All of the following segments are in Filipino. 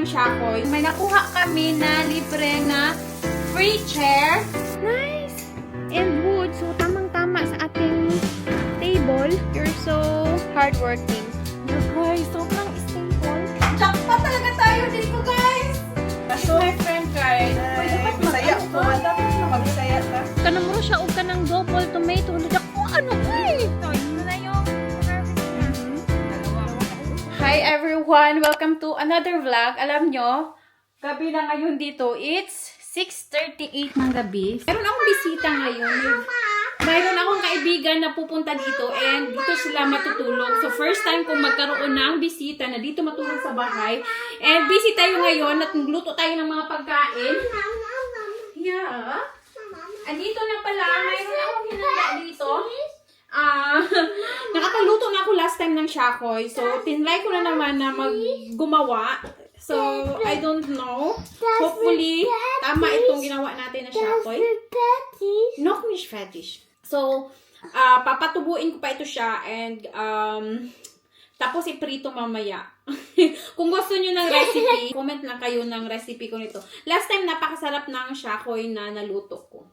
ng Shakoy. May nakuha kami na libre na free chair. Nice! And wood. So, tamang-tama sa ating table. You're so hardworking. Guys, sobrang stable. Jackpot talaga tayo dito, guys! So, my friend, guys. Bisaya ko. Dapat na mag-Bisaya ka. Kanang mo siya o kanang double tomato. Nadak ko, ano eh? Hi everyone! Welcome to another vlog. Alam nyo, gabi na ngayon dito. It's 6:38 ng gabi. Meron akong bisita ngayon. Mayroon akong kaibigan na pupunta dito and dito sila matutulog. So first time kong magkaroon ng bisita na dito matulog sa bahay. And busy tayo ngayon at nagluto tayo ng mga pagkain. Yeah. Andito na pala. Mayroon akong hinanda dito. Nakakaluto na ako last time ng Shakoy. So, tinry ko na naman na gumawa. So, I don't know. Hopefully, tama itong ginawa natin na Shakoy. No fish fetish. So, papatubuin ko pa ito siya and tapos iprito mamaya. Kung gusto nyo ng recipe, comment lang kayo ng recipe ko nito. Last time, napakasarap ng Shakoy na naluto ko.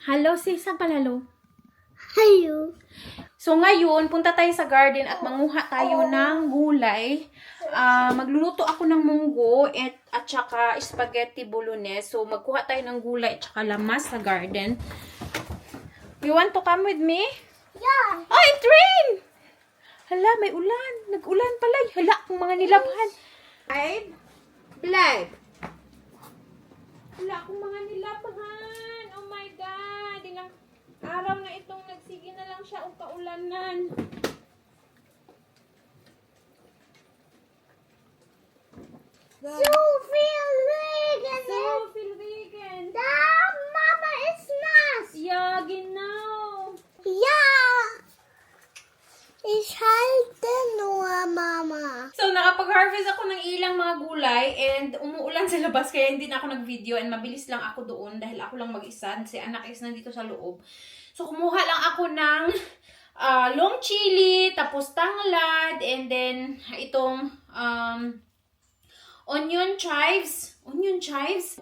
Hello, sis. Saan palalo? Hello. So, ngayon, punta tayo sa garden at manguha tayo ng gulay. Magluluto ako ng munggo at saka spaghetti bolognese. So, magkuha tayo ng gulay at saka lamas sa garden. You want to come with me? Yeah. Oh, it rain! Hala, may ulan. Nag-ulan pala. Hala, kung mga nilabhan. Blind. Hala, kung mga nilabhan. Oh my God. Ilang araw na itong nagsige na lang siya o kaulanan. Sophie Regan. Sophie Regan. Mama is nice. Ja, genau. Yeah. Ich halte nur, Mama. So, nakapag-harvest ako ng ilang mga gulay and umuulan sa labas kaya hindi na ako nag-video and mabilis lang ako doon dahil ako lang mag-isa. Si anak is nandito sa loob. So, kumuha lang ako ng long chili, tapos tanglad, and then itong onion chives,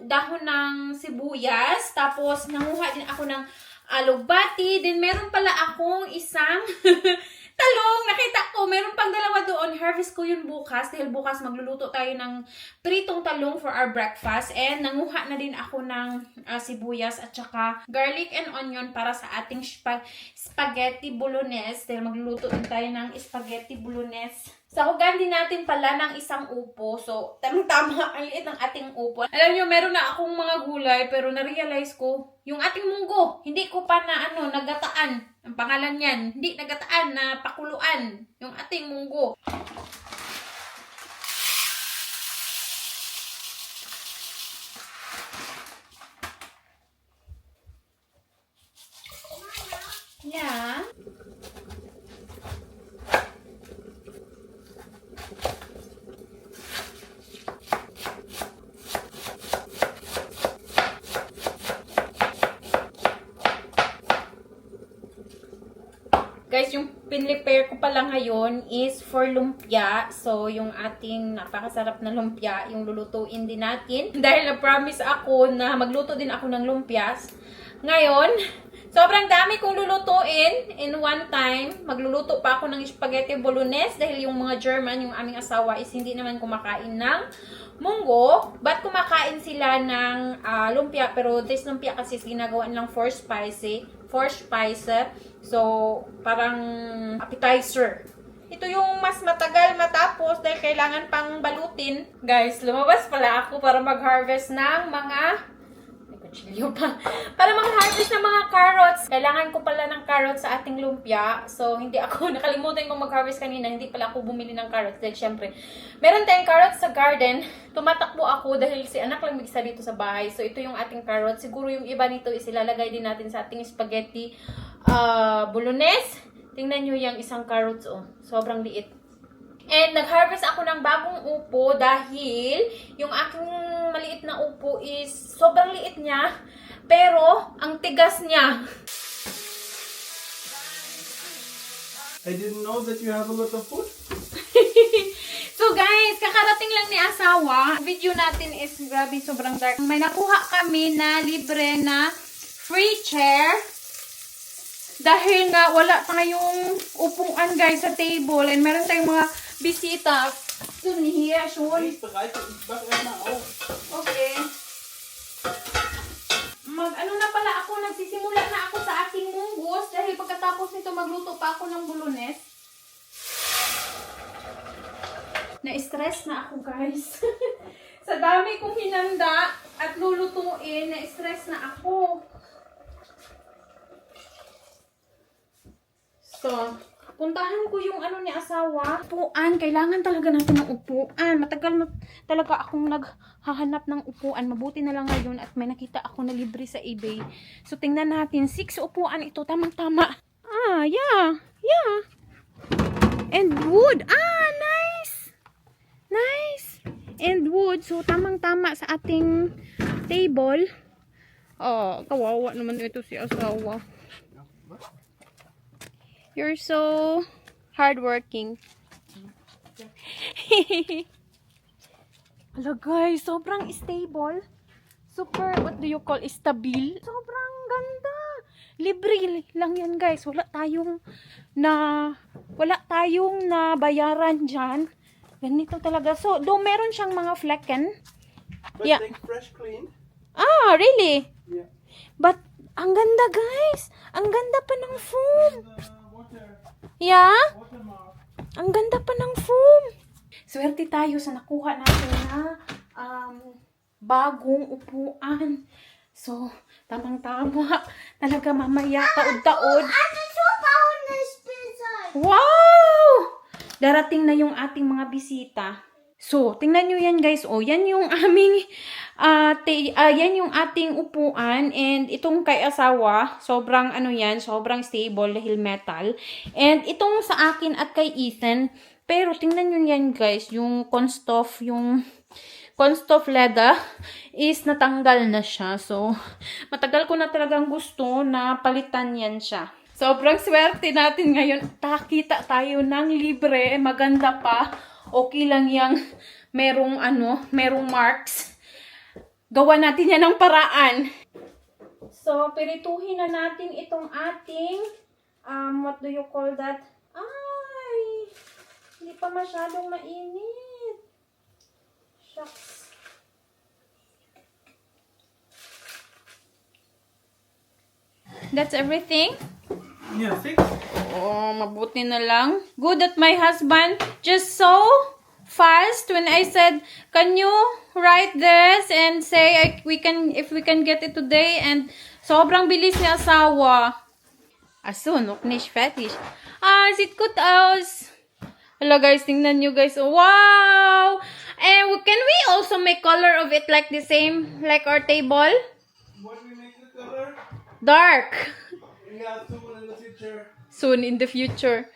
dahon ng sibuyas, tapos nanguha din ako ng alugbati, then meron pala akong isang talong, nakita ko, meron pang dalawa doon. Harvest ko yun bukas dahil bukas magluluto tayo ng pritong talong for our breakfast. And nanguha na din ako ng sibuyas at saka garlic and onion para sa ating spaghetti bolognese. Dahil magluluto din tayo ng spaghetti bolognese. Sahugan din natin pala ng isang upo. So, tamang-tama ang liit ng ating upo. Alam nyo, meron na akong mga gulay pero na-realize ko, yung ating munggo, hindi ko pa na nagataan. Ang pangalan niyan, hindi nagataan na pakuluan. Yung ating munggo. Yeah. Guys, yung pinrepare ko pala ngayon is for lumpia. So, yung ating napakasarap na lumpia, yung lulutuin din natin. Dahil na-promise ako na magluto din ako ng lumpias. Ngayon, sobrang dami kong lulutuin in one time. Magluluto pa ako ng spaghetti bolognese dahil yung mga German, yung aming asawa, is hindi naman kumakain ng munggo. But kumakain sila ng lumpia. Pero this lumpia kasi ginagawa nilang 4 spices. So, parang appetizer. Ito yung mas matagal matapos dahil kailangan pang balutin. Guys, lumabas pala ako para mag-harvest ng mga para mag-harvest ng mga carrots. Kailangan ko pala ng carrots sa ating lumpia. So, hindi ako, nakalimutan kong mag-harvest kanina. Hindi pala ako bumili ng carrots. Dahil syempre, meron tayong carrots sa garden. Tumatakbo ako dahil si anak lang mag-isa dito sa bahay. So, ito yung ating carrots. Siguro yung iba nito is ilalagay din natin sa ating spaghetti bolognese. Tingnan nyo yung isang carrots, oh. Sobrang liit. And nag-harvest ako ng bagong upo dahil yung aking maliit na upo is sobrang liit niya, pero ang tigas niya. I didn't know that you have a lot of food. So So guys, kakarating lang ni asawa. Video natin is grabe sobrang dark. May nakuha kami na libre na free chair. Dahil nga wala tayong upuan guys sa table and meron tayong mga bisita. Dun here, Sean. Okay. Ano na pala ako, nagsisimula na ako sa aking munggos dahil pagkatapos nito magluto pa ako ng bulunes. Na-stress na ako guys. Sa dami kong hinanda at lulutuin, na-stress na ako. So, puntahan ko yung ano ni asawa. Upuan, kailangan talaga natin ng upuan. Matagal na talaga akong naghahanap ng upuan. Mabuti na lang ngayon at may nakita ako na libre sa eBay. So, tingnan natin. 6 upuan ito. Tamang-tama. Ah, yeah. Yeah. And wood. Ah, nice. Nice. And wood. So, tamang-tama sa ating table. Oh, kawawa naman ito si asawa. You're so hardworking. Hello guys, sobrang stable. Super, what do you call, stabil. Sobrang ganda. Libre lang yan guys. Wala tayong bayaran dyan. Ganito talaga. So, do meron siyang mga flecken. But Yeah. like fresh clean. Ah, really? Yeah. But, ang ganda guys. Ang ganda pa ng foam. Water. Yeah? Watermark. Ang ganda pa ng foam. Swerte tayo sa nakuha natin na bagong upuan. So, tamang-tama. Talaga mamaya, taod-taod. Wow! Darating na yung ating mga bisita. So, tingnan nyo yan guys. Oh, yan yung aming, yan yung ating upuan. And itong kay asawa, sobrang ano yan, sobrang stable dahil metal. And itong sa akin at kay Ethan, pero tingnan nyo yan guys, yung Kunststoff leather is natanggal na siya. So, matagal ko na talagang gusto na palitan yan siya. Sobrang swerte natin ngayon. Takita tayo ng libre, maganda pa. Okay lang yang merong marks. Gawa natin yan ng paraan. So, pirituhin na natin itong ating, what do you call that? Ay, hindi pa masyadong mainit. Shucks. That's everything? Yeah, fix. Oh, mabuti na lang. Good that my husband just so fast when I said, can you write this and say if we can get it today, and sobrang bilis ni asawa. Asun, ook nicht fertig. Ah, sieht gut aus. Hello guys, tingnan nyo guys. Wow! And can we also make color of it like the same, like our table? What we make the color? Dark. Yeah, soon in the future. Soon in the future.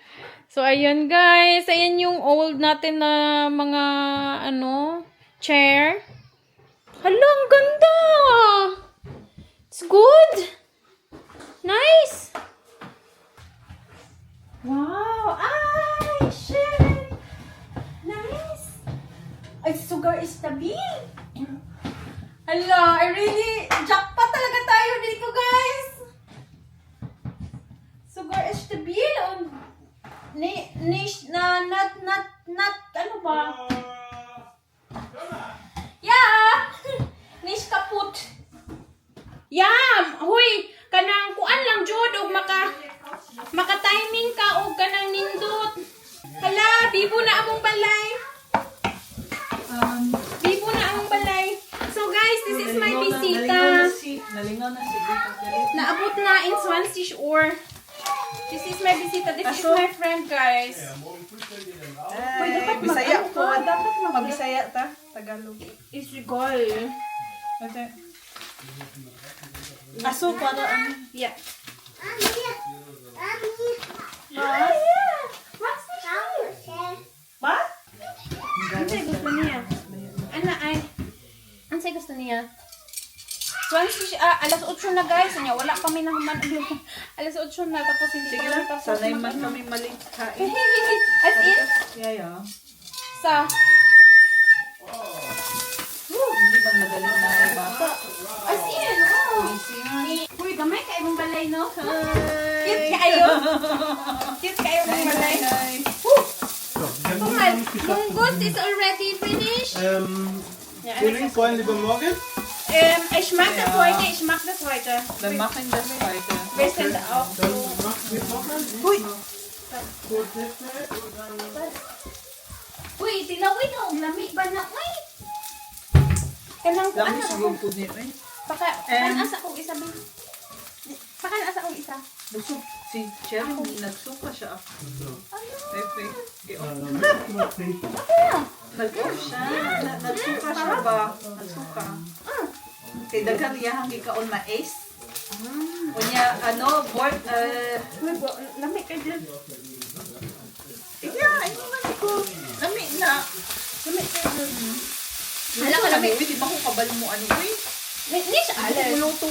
So, ayan guys. Ayan yung old natin na mga, chair. Hala, ang ganda! It's good! Nice! Wow! Ay, shit! Nice! Ay, sugar is stabil! Hala, I really, jackpot talaga tayo dito guys! Sugar is stabil und nicht, ano ba? Yeah! Nicht kaputt. Yeah! Huy! Kanang kuan lang jud og maka-timing ka og kanang nindot. Hala, bibo na among balay. Bibo na among balay. So guys, this is my bisita. Nalingaw na si Naabot na in Swansea Shore. This is my bisita. This is my friend, guys. Ay, Bisaya ko. Dapat Mabisaya ta. Tagalog. Isigal. Okay. Aso para ano? Yeah. Ba? Ano sa'yo gusto niya? Ano sa'yo gusto niya? Alas 8 na guys. Wala kami na human. Alas 8 na. Tapos hindi Sige pa lang. tapos. Sanay man kami maling kain. As in? Yeah. Sa mong balay, no? Hi. Cute kayo. Cute kayo mong balay. Hi. So, Kumal, Mungus is already finished. Vielen Freunde, lieber Morgen. Ich mag das Ja. heute, ich mag das heute. Wir machen das heute. Wir sind auch so. Dann machen wir noch ein Hui. kurz Hilfe und dann... Uy, tilawin o. Lami ba na? Uy. Kanang ko Lang ano siguro ako. po niya eh. Pakanasa kong isa ba? Pakanasa kong isa. Busog si Cherry, nagsuka siya. Pepe. Nag-off siya. Nagsuka siya ba? Nagsuka. Kay daghan iyahang gikaon na ace. Unya, ano, board, Uy, lami ka dyan. iya, ino man ko. Lami na. Lami ka dyan. Hala ka lami, di ba kung kabalo mo ano, uy? Hindi siya alam. Muluto.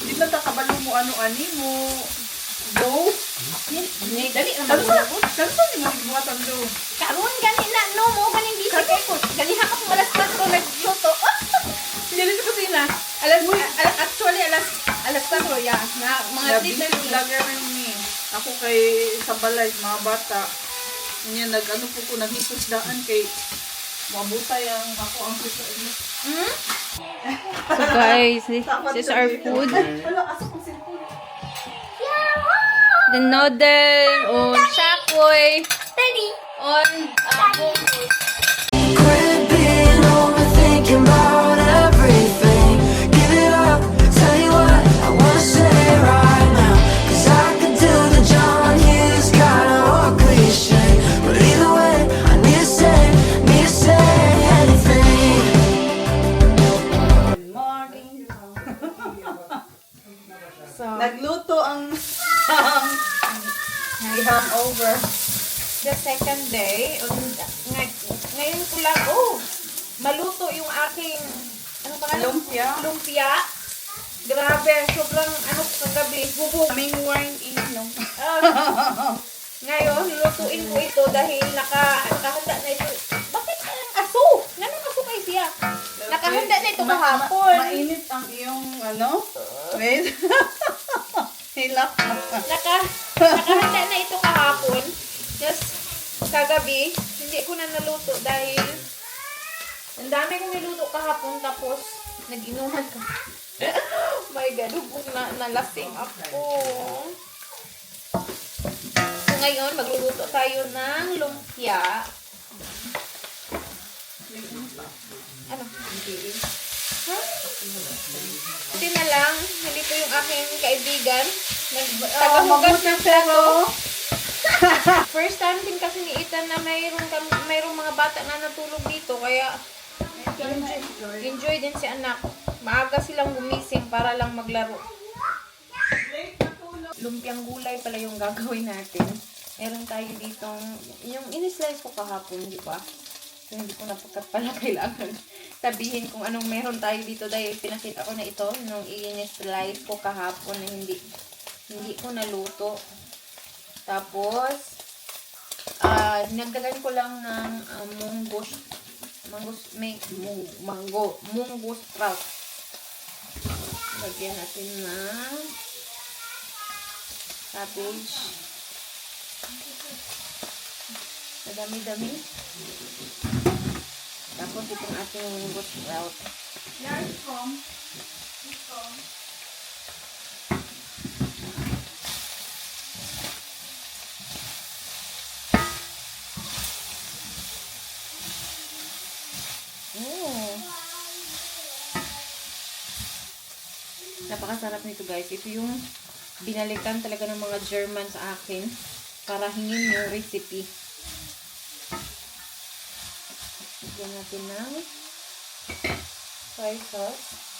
Di ba ta kabalo mo ano, ani mo? Go? Hindi, dali naman Ano ko. ba? Kansan ni mo ibuhatan do? Karoon gani na, no mo, ganing busy kay ko. Gani ha ako malas 4 nagluto. Dili sa kusina. Actually, alas 4, yeah. Na, mga Labi 3:30. vlogger rin ni. Ako kay sa balay, mga bata. Niya nag-ano po ko, naghipos daan kay mabutay ang ako ang susa niya. So guys, this is our food. Wala, asa kong cellphone. The noodle on shakoy. Teddy. On mungus. Quit being overthinking about everything. Give it up, tell you what I wanna say right now. 'Cause I could do the John Hughes kinda or cliche. But either way, I need to say anything. Good morning. So, Nagluto ang ihang over. the second day, ngayon ko lang, maluto yung aking, ano pa nga? Lumpia. Lumpia. Grabe, sobrang, kagabi, bubog. Aming wine inom. Ngayon, lutuin ko ito dahil nakahanda na ito. Bakit ang aso? Ganun aso kayo siya? Nakahanda na ito kahapon. Mainit ang iyong ano? Wait. Hilak. Nakahanda na ito kahapon. Just kagabi, hindi ko na naluto dahil ang dami kong niluto kahapon tapos nag-inuman ko. My God, hubog na nalasing ako. So ngayon, magluluto tayo ng lumpia. Ano? Ha? Ito na lang, nandito yung aking kaibigan. Tagahugas ng plato. First time din kasi ni Ethan na mayroong mga bata na natulog dito, kaya enjoy din si anak. Maaga silang gumising para lang maglaro. Lumpiang gulay pala yung gagawin natin. Meron tayo ditong, yung in-slice ko kahapon, di ba? So, hindi ko na pala kailangan sabihin kung anong meron tayo dito dahil pinakita ko na ito nung in-slice ko kahapon na hindi ko naluto. Tapos, nagdagan ko lang ng munggo sprout. Lagyan natin ng cabbage. Madami-dami. Tapos itong ating munggo sprout. Napakasarap nito guys. Ito yung binalikan talaga ng mga German sa akin para hingin yung recipe. Lagyan natin ng soy sauce.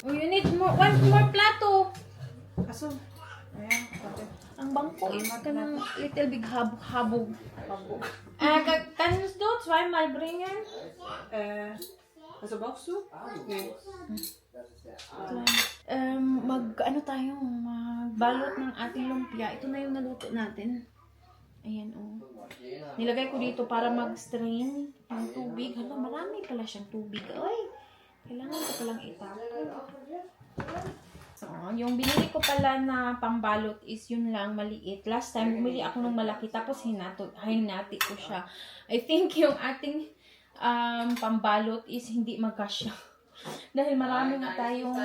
Oh, you need one more plato. Aso. Ayan. Ang bangko is kanang little big habog. Pabok. Kag Kannst du zweimal bringen? Also brauchst du? Nee. Ano tayo, magbalot ng ating lumpia. Ito na yung naluto natin. Ayan, oh. Nilagay ko dito para mag-strain yung tubig. Hala, marami pala siyang tubig. Ay, kailangan ko palang itapon. So, yung binili ko pala na pambalot is yun lang, maliit. Last time, bumili ako ng malaki, tapos hinati ko siya. I think yung ating pambalot is hindi magkasya. Dahil marami nga tayong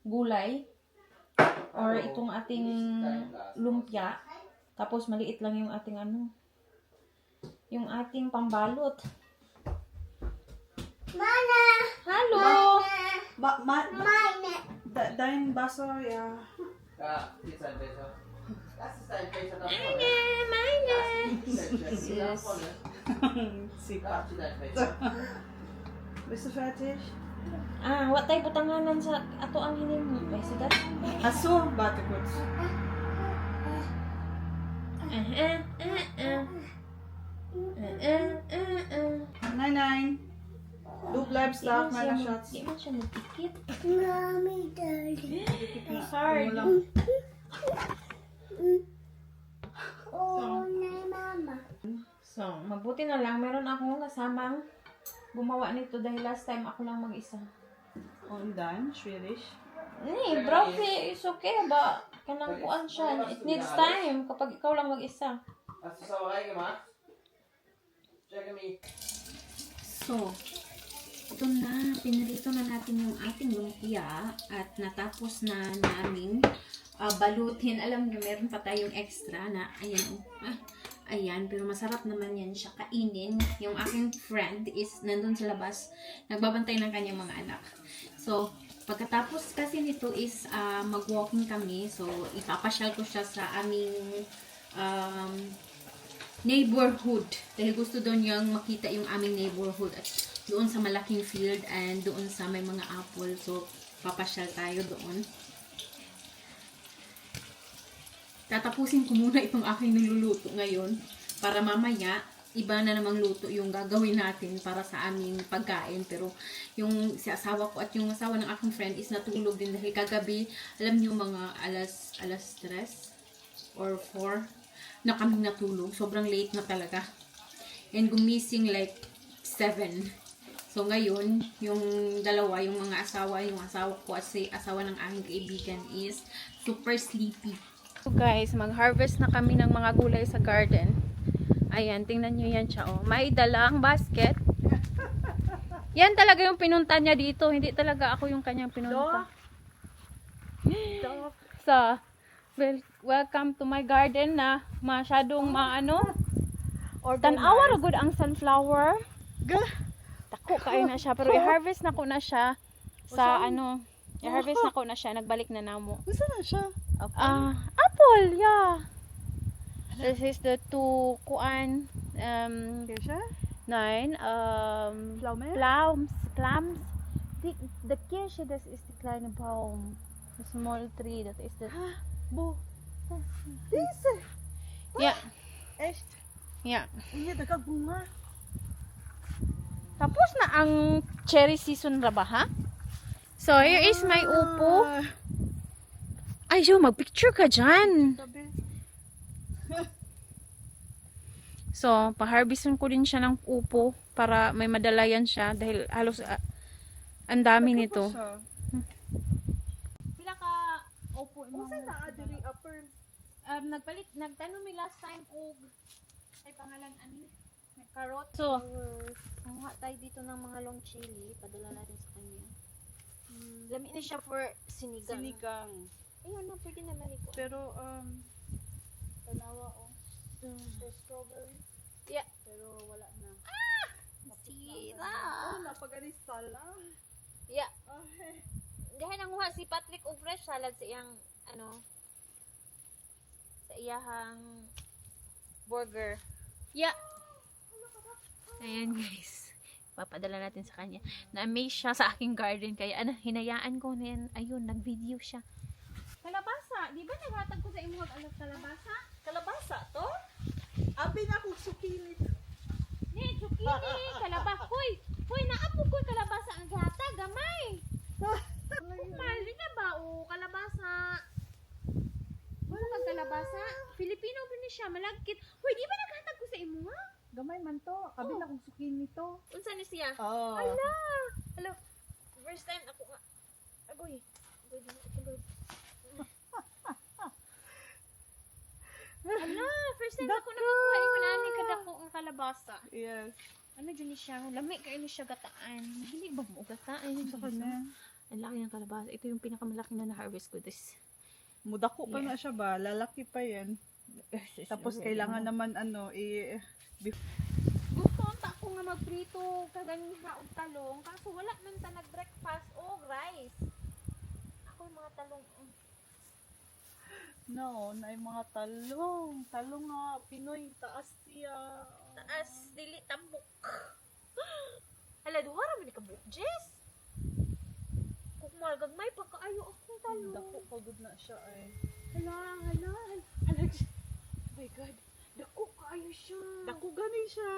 gulay or itong ating lumpia. Tapos maliit lang yung ating yung ating pambalot. Mana. Hello! Meine. Dein Baso, ja. Meine. Sipa. Bist du fertig? Wa tayo butanganan sa ato ang hinimo. Ay, sigat. Ach so, warte kurz. Nein, nein. Du bleibst da, mein Schatz. Di man siya nagtikit. Mommy, daddy. Hard. Oh, nay, mama. So, mabuti na lang. Meron akong kasamang gumawa nito dahil last time ako lang mag-isa. Und dann, schwierig. Nee, Brofi is okay ba? Kanang kuan siya. It needs time kapag ikaw lang mag-isa. Hast du Sauerei gemacht? Jeremy. So, ito na. Pinarito na natin yung ating lumpia at natapos na namin balutin. Alam niyo, meron pa tayong extra na, ayan, ayan, pero masarap naman yan siya kainin. Yung aking friend is nandun sa labas, nagbabantay ng kanyang mga anak. So, pagkatapos kasi nito is mag-walking kami. So, ipapasyal ko siya sa aming neighborhood. Dahil gusto doon niyang makita yung aming neighborhood at doon sa malaking field and doon sa may mga apple. So, papasyal tayo doon. Tatapusin ko muna itong aking niluluto ngayon para mamaya iba na namang luto yung gagawin natin para sa aming pagkain. Pero yung si asawa ko at yung asawa ng aking friend is natulog din dahil kagabi, alam niyo mga alas 3 or 4 na kami natulog. Sobrang late na talaga. And gumising like 7. So ngayon, yung dalawa, yung mga asawa, yung asawa ko at si asawa ng aking kaibigan is super sleepy. So guys, mag-harvest na kami ng mga gulay sa garden. Ayan, tingnan nyo yan siya. Oh. May dalang basket. Yan talaga yung pinunta niya dito. Hindi talaga ako yung kanyang pinunta. So, welcome to my garden na masyadong maano. Tanawa ra gud ang sunflower. Tako kayo na siya. Pero i-harvest na ko na siya sa i-harvest na ko na siya. Nagbalik na namo. Gusto na siya. Apple, yeah. This is the two kuan Kirsche? nein Pflaume? Plums. The Kirsche, das ist die kleine Baum. The small tree, that is the Wo? Diese? yeah. Echt? Yeah. Hier, bunga. Tapos na ang cherry season ra ba, ha? So, here is my upo. Ay, yo, mag-picture ka dyan. So, pa-harvestin ko din siya ng upo para may madalayan siya dahil halos ang dami nito. Pila ka upo mo? Nagtanong mi last time og ay pangalan ani? Carrot. So, kuha tayo dito ng mga long chili, padala natin sa kanya. Lami na siya for sinigang. Sinigang. Ayun na, pwede naman ito. Pero, tanawa o. For strawberry. Yeah. Pero wala na. Sira. Napagalis sala. Yeah. Dahil nanguha si Patrick og fresh salad sa iyang, sa iyang burger. Yeah. Ayan guys. Papadala natin sa kanya. Na-amaze siya sa aking garden. Kaya hinayaan ko na yan. Ayun, nag-video siya. Kalabasa. Di ba naghatag ko sa imuhag alas kalabasa? Kalabasa to? Abi na kung sukili. Ni, zucchini, kalabasa. Hoy, naapog ko kalabasa ang gata, gamay. Mali na ba? O, kalabasa. Ano kag kalabasa? Filipino ba ni siya? Malagkit. Hoy, di ba naghatag ko sa imo, ha? Gamay man to. Abi na kung sukili to. Unsa ni siya? Oh. Hala! Hello. First time ako nga. Agoy. Agoy, di ako tulog. Hala! First time ako nakuha. Ikaw na ni kadako ang kalabasa. Yes. Ano dyan ni siya? Lami kayo ni siya gataan. Hindi ba mo gataan? Sa kanya. Ang laki ng kalabasa. Ito yung pinakamalaki na na-harvest ko this. Mudako pa na siya ba? Lalaki pa yan. Tapos kailangan naman Gusto ta ko nga magprito kaganha og talong kaso wala man ta nag-breakfast o rice. Ako yung mga talong. No, na yung mga talong. Talong nga, Pinoy, taas siya. Taas dili tambok. Hala duha ra man ka buok, Jess. Kung malgagmay pa kaayo akong talong. Dako pagod na siya ay. Hala, Jess. Oh my god. Dako kaayo siya. Dako gani siya.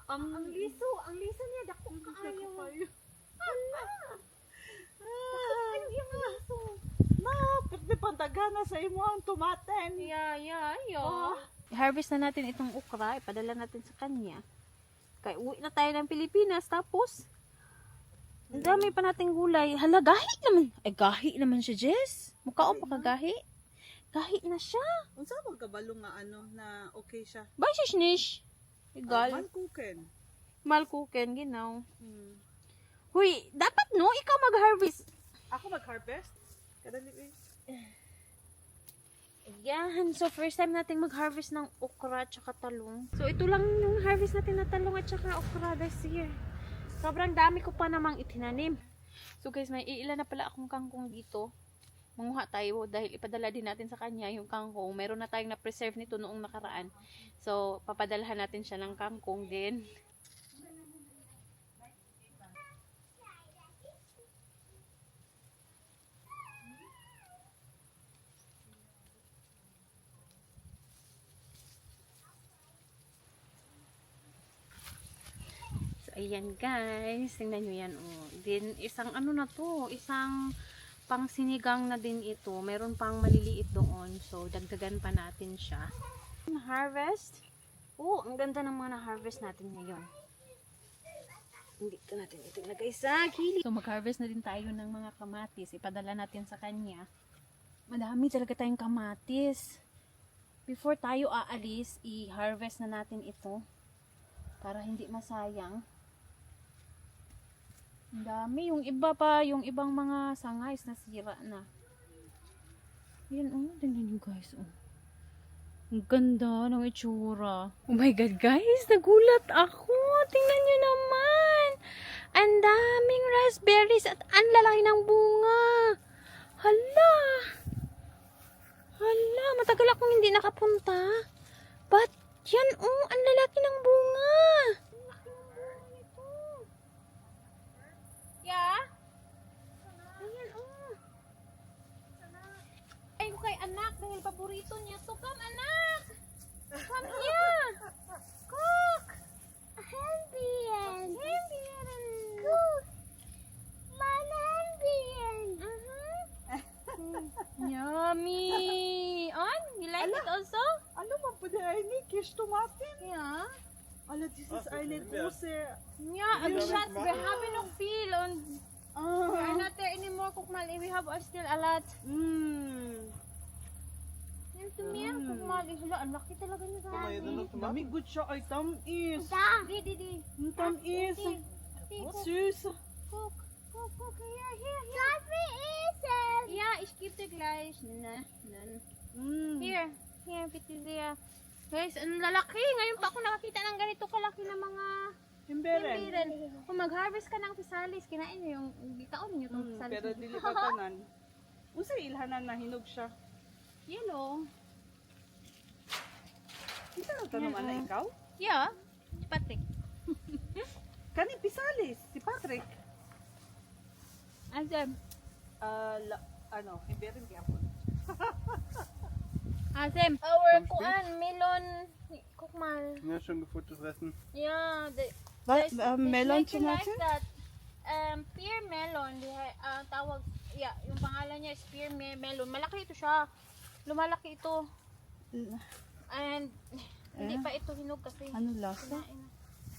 Ang liso niya dako kaayo. Hala. Ano yung liso? Pwede pantagana sa imo ang tumaten. I-harvest na natin itong okra, ipadala natin sa kanya. Kaya uwi na tayo ng Pilipinas, tapos ang dami pa nating gulay. Hala, gahi naman. Ay, gahi naman siya, Jess. Mukha pa ka gahi. Gahi na siya. Unsa bang kabalo nga na okay siya? Bye, shishnish. Igal. Mankuken. Malkuken, ginaw. Huy, dapat no, ikaw mag-harvest. Ako mag-harvest? Kadali eh. Ayan. So, first time natin mag-harvest ng okra at saka talong. So, ito lang yung harvest natin na talong at saka okra this year. Sobrang dami ko pa namang itinanim. So, guys, may iilan na pala akong kangkong dito. Manguha tayo dahil ipadala din natin sa kanya yung kangkong. Meron na tayong na-preserve nito noong nakaraan. So, papadalahan natin siya ng kangkong din. Ayan guys, tingnan nyo yan oh. Din, isang ano na to, isang pang sinigang na din ito. Meron pang maliliit doon. So, dagdagan pa natin siya. Harvest. Oh, ang ganda ng mga na-harvest natin ngayon. Hindi ka natin ito ilagay sa gilid. So, mag-harvest na din tayo ng mga kamatis. Ipadala natin sa kanya. Madami talaga tayong kamatis. Before tayo aalis, i-harvest na natin ito. Para hindi masayang. Ang dami. Yung iba pa, yung ibang mga sangais na sira na. Yan, oh. Tingnan nyo guys, oh. Ang ganda ng itsura. Oh my God, guys. Nagulat ako. Tingnan nyo naman. Ang daming raspberries at ang lalaki ng bunga. Hala. Hala. Matagal akong hindi nakapunta. But, yan, oh. Ang lalaki ng bunga. Yeah? Ayan, oh. Ay ko kay anak dahil paborito niya. So, come anak! Come here! Cook! Hembian. Hembian! Cook. Manambian. Yummy! On? You like it also? Ano man pwede ay ni? Kish tomatin? Yeah. Ala, this is Island Ose. Yeah, I'm shocked. We're having no feel on. We are not there anymore, Kukmal. We have still a lot. Yan to me, Kukmal. Hala, ang laki talaga niya sa akin. Dami good siya ay tamis. Di. Tamis. Sus. Cook. Here. Coffee is it? Yeah, ich gebe dir gleich. Nan. Here, bitte sehr. Guys, ang lalaki. Ngayon pa ako nakakita ng ganito kalaki na mga Himberen. himbiren. Kung mag-harvest ka ng pisalis, kinain nyo yung gitaon nyo itong pisalis. Pero dili pa tanan. Unsay ilhanan na hinog siya? Yellow. Isa na tanong ana ikaw? Yeah. Si Patrick. Kani pisalis, si Patrick. Azem. Himberen gyapon. Azem. Our kuan, melon. guck mal. Ja, schon gefuttert fressen. Ja, Was? Melon like tomato? that. Pear melon. Tawag, yung pangalan niya is pear melon. Malaki ito siya. Lumalaki ito. And hindi pa ito hinog kasi. Ano lasa? I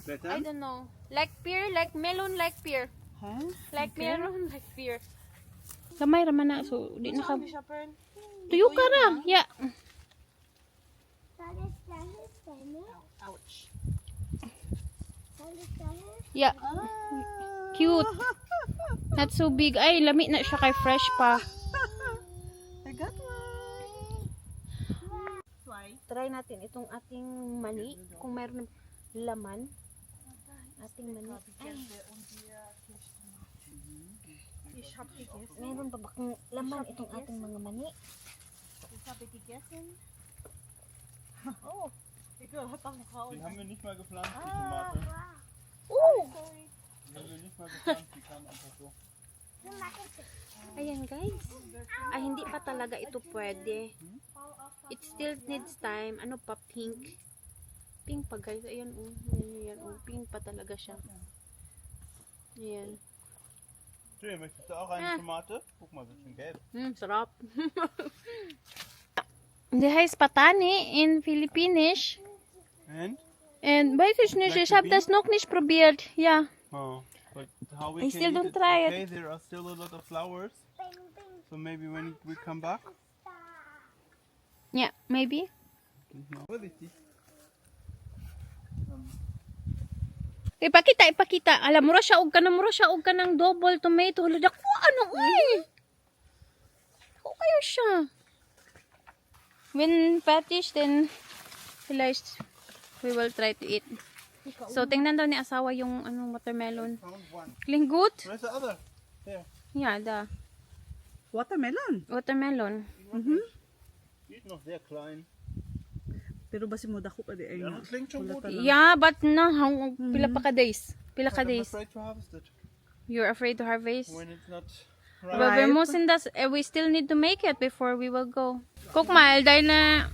Blättern? don't know. Like pear, like melon, like pear. Ha? Like melon, like pear. Gamay raman na. So, di na ka. Tuyo ka ra. Yeah. Soll ich dahin stellen? Ouch. Soll ich dahin? Yeah. Cute. Not so big. Ay, lami na siya kay fresh pa. I got one. Try natin itong ating mani. Kung mayroon ng laman. Ating mani. Ay. Mayroon pa ba kung laman itong ating mga mani? Oh. Die haben wir nicht mal gepflanzt, die Tomate. Oh! Die haben wir nicht mal gepflanzt, die kamen einfach so. Ayan guys. Ay, hindi pa talaga ito pwede. It still needs time. Ano pa? Pink. Pink pa guys. Ayan oh. Ayan oh. Pink pa talaga siya. Ayan. Julia, möchtest du auch eine Tomate? Guck mal, wird schon gelb. Sarap. Die heißt Patani in Philippinisch. And? Und weiß ich nicht, Like ich the habe das noch nicht probiert. Ja. Oh. But how we I can still eat don't it, try it. okay, there are still a lot of flowers. So maybe when we come back. Ja, maybe. Vorsichtig. Ipakita. Alam, mura siya og ka ng double tomato. Hala, ko ano, uy. Ako kayo siya. When fetish, then vielleicht we will try to eat. So, tingnan daw ni asawa yung watermelon. Found one. Kling good? Where's the other? There. Ja, da. Watermelon. Watermelon. Die ist noch sehr klein. Pero basi mo dako pa di ay Ja, na. das klingt schon gut. Yeah, but no, pila pa ka days. Pila ka But I'm days. afraid to harvest it You're afraid to harvest? when it's not But ripe. we mustn't we still need to make it before we will go. Cook mal, dahil na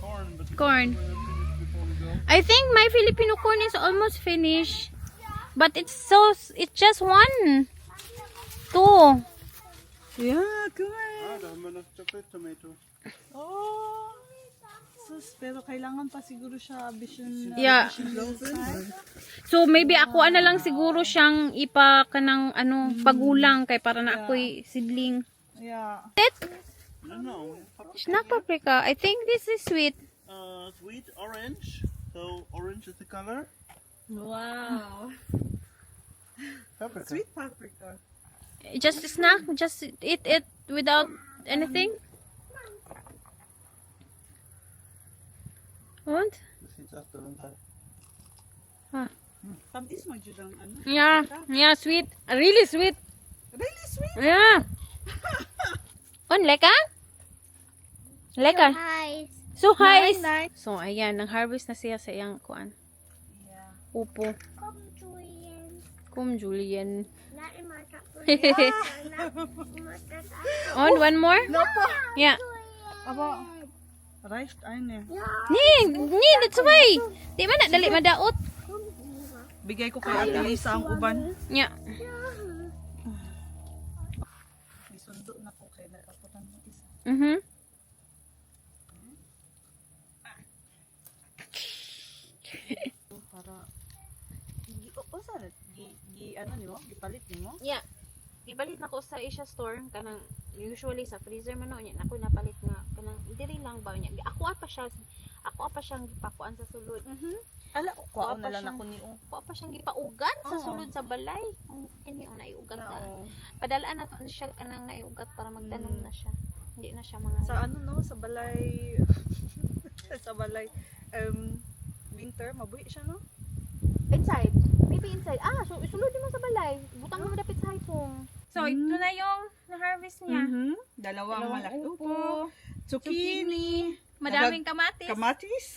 Corn, but corn. we're not finished before we go. I think my Filipino corn is almost finished. But it's just one. Two. Yeah, kumain. Ah, da haben wir noch Chocolate Tomato. Oh. Sus, pero kailangan pa siguro siya vision. Yeah. So maybe ako na lang siguro siyang ipa kanang pagulang kay para na ako'y sidling. Yeah. No. It's not paprika. I think this is sweet. Sweet orange. So orange is the color. Wow. Paprika. Sweet paprika. Just a snack. Just eat it without anything. What? Das sieht aus der Winter. Tamis mo jud ang ano. Yeah, sweet. Really sweet. Really sweet. Yeah. Lekker? Lekker. Heiß. So heiß. So ayan, nang harvest na siya sa iyang kuan. Upo. Komm, Julian. Kum Julian. Na, immer das. On one more? Yeah. Aba. Rice eine. Ni, that's why. Di man na dali madaot. Bigay ko kay Ate Lisa ang uban. Yeah. Isundo na ko kay nakaputan mo isa. Mhm. Para o sa ano nimo? Gipalit nimo? Yeah. Ibalit na ko sa Asia store kanang usually sa freezer man nya ako napalit nga kanang diri lang ba nya. Ako pa siyang gipakuan sa sulod. Ala, kuha na pa lang siyang- ako niyo. Ako pa siyang gipaugat sa sulod sa balay. Ini ang naiugat na. Oo. Padalaan na to siya kanang naiugat para magtanom na siya. Hindi na siya mga Sa ano no, sa balay sa balay winter mabuhi siya no? inside. Maybe inside. So isulod mo sa balay. Butang mo dapit sa hipong. So ito na yung na-harvest niya. Dalawang malaki upo, zucchini, Madaming kamatis, kamatis,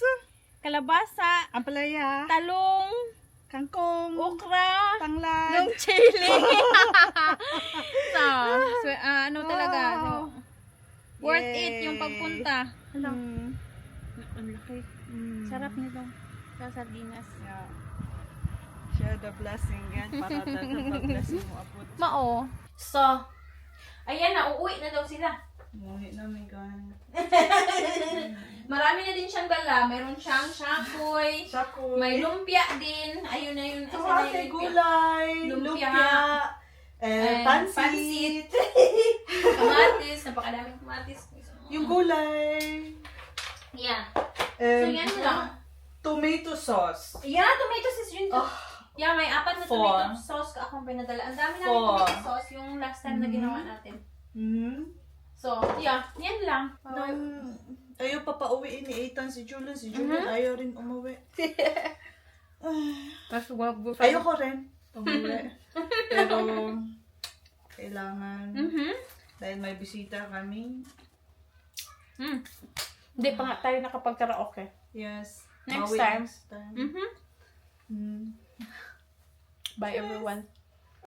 kalabasa, ampalaya, talong, kangkong, okra, tanglad. yung chili. so ano talaga. So, worth it yung pagpunta. Mm. Ang laki. Sarap nito. Sa sardinas. Yeah. Share the blessing yan para blessing mo abot. Mao. So, ayan na, uuwi na daw sila. Muhi na may gan. Marami na din siyang dala. Meron siyang shakoy. Sako. May lumpia din. Ayun na yun. Asan na Ate, yung lumpia? gulay, Lumpia. lumpia, And pansit. Kamatis. Napakadaming kamatis. Yung gulay. Yan. Um, So, yan lang. Tomato sauce. Yeah, tomato sauce yun. Yeah, may 4 na Four. tomato sauce ka akong pinadala. Ang dami namin Four. tomato sauce yung last time na ginawa natin. So, yeah, yan lang. Ayaw pa pauwiin ni Ethan si Julian. Si Julian ayaw rin umuwi. Ayaw ko rin umuwi. Pero, kailangan. Dahil may bisita kami. Hindi pa nga tayo nakapag-karaoke. Yes. Next Bawi time. Next time. Bye everyone.